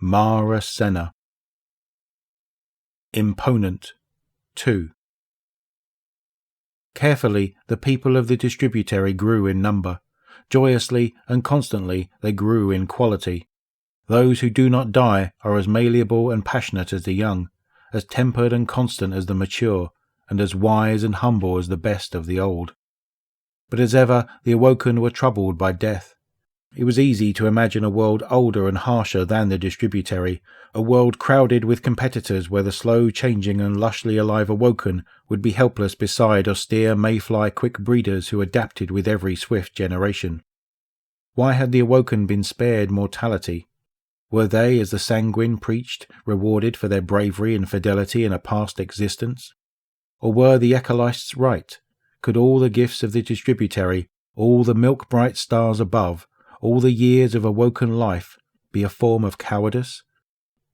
Marasenna. Imponent 2. Carefully, the people of the distributary grew in number. Joyously and constantly they grew in quality. Those who do not die are as malleable and passionate as the young, as tempered and constant as the mature, and as wise and humble as the best of the old. But as ever, the awoken were troubled by death. It was easy to imagine a world older and harsher than the distributary, a world crowded with competitors where the slow-changing and lushly alive awoken would be helpless beside austere mayfly quick breeders who adapted with every swift generation. Why had the awoken been spared mortality? Were they, as the sanguine preached, rewarded for their bravery and fidelity in a past existence? Or were the Ecolists right? Could all the gifts of the distributary, all the milk-bright stars above, all the years of awoken life, be a form of cowardice?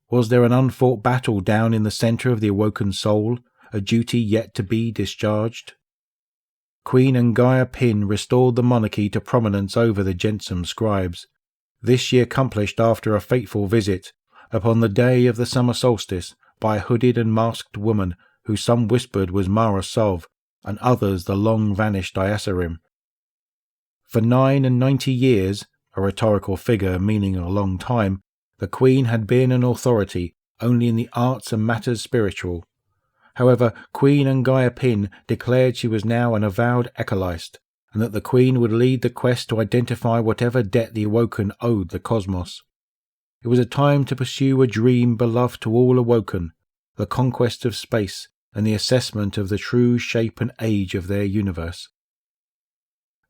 Was there an unfought battle down in the centre of the awoken soul, a duty yet to be discharged? Queen Ngaia Pin restored the monarchy to prominence over the Jensam scribes. This she accomplished after a fateful visit, upon the day of the summer solstice, by a hooded and masked woman who some whispered was Mara Sov, and others the long-vanished Diasarim. For 99 years, a rhetorical figure meaning a long time, the Queen had been an authority only in the arts and matters spiritual. However, Queen Ngaia Pin declared she was now an avowed Ecolist, and that the Queen would lead the quest to identify whatever debt the awoken owed the cosmos. It was a time to pursue a dream beloved to all awoken, the conquest of space and the assessment of the true shape and age of their universe.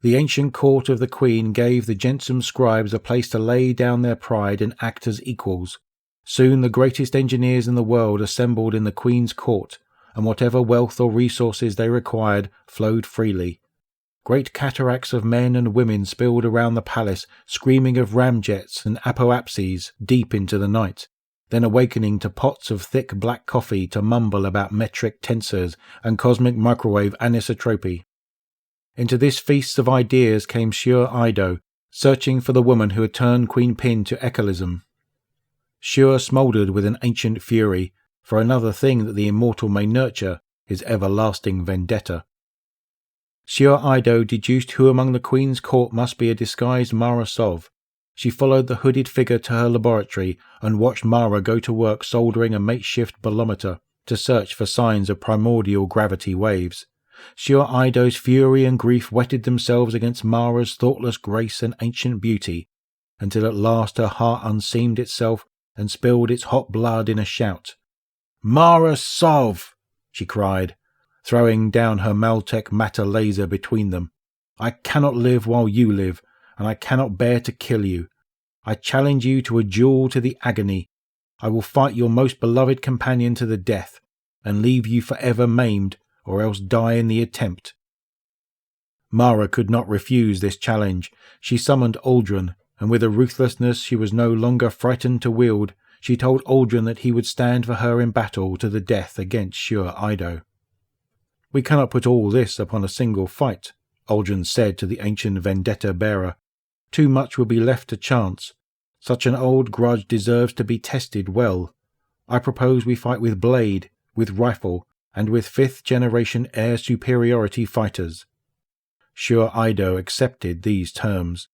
The ancient court of the Queen gave the Jensam scribes a place to lay down their pride and act as equals. Soon the greatest engineers in the world assembled in the Queen's court, and whatever wealth or resources they required flowed freely. Great cataracts of men and women spilled around the palace, screaming of ramjets and apoapses deep into the night, then awakening to pots of thick black coffee to mumble about metric tensors and cosmic microwave anisotropy. Into this feast of ideas came Shur Ido, searching for the woman who had turned Queen Pin to Ecolism. Shur smouldered with an ancient fury, for another thing that the immortal may nurture is everlasting vendetta. Shur Ido deduced who among the Queen's court must be a disguised Mara Sov. She followed the hooded figure to her laboratory and watched Mara go to work soldering a makeshift bolometer to search for signs of primordial gravity waves. Shur Ido's fury and grief whetted themselves against Mara's thoughtless grace and ancient beauty, until at last her heart unseamed itself and spilled its hot blood in a shout. "Mara Sov!" she cried, throwing down her Maltec matter laser between them. "I cannot live while you live, and I cannot bear to kill you. I challenge you to a duel to the agony. I will fight your most beloved companion to the death, and leave you forever maimed, or else die in the attempt." Mara could not refuse this challenge. She summoned Aldrin, and with a ruthlessness she was no longer frightened to wield, she told Aldrin that he would stand for her in battle to the death against Shur Ido. "We cannot put all this upon a single fight," Aldrin said to the ancient vendetta-bearer. "Too much will be left to chance. Such an old grudge deserves to be tested well. I propose we fight with blade, with rifle, and with fifth-generation air superiority fighters." Shur Ido accepted these terms.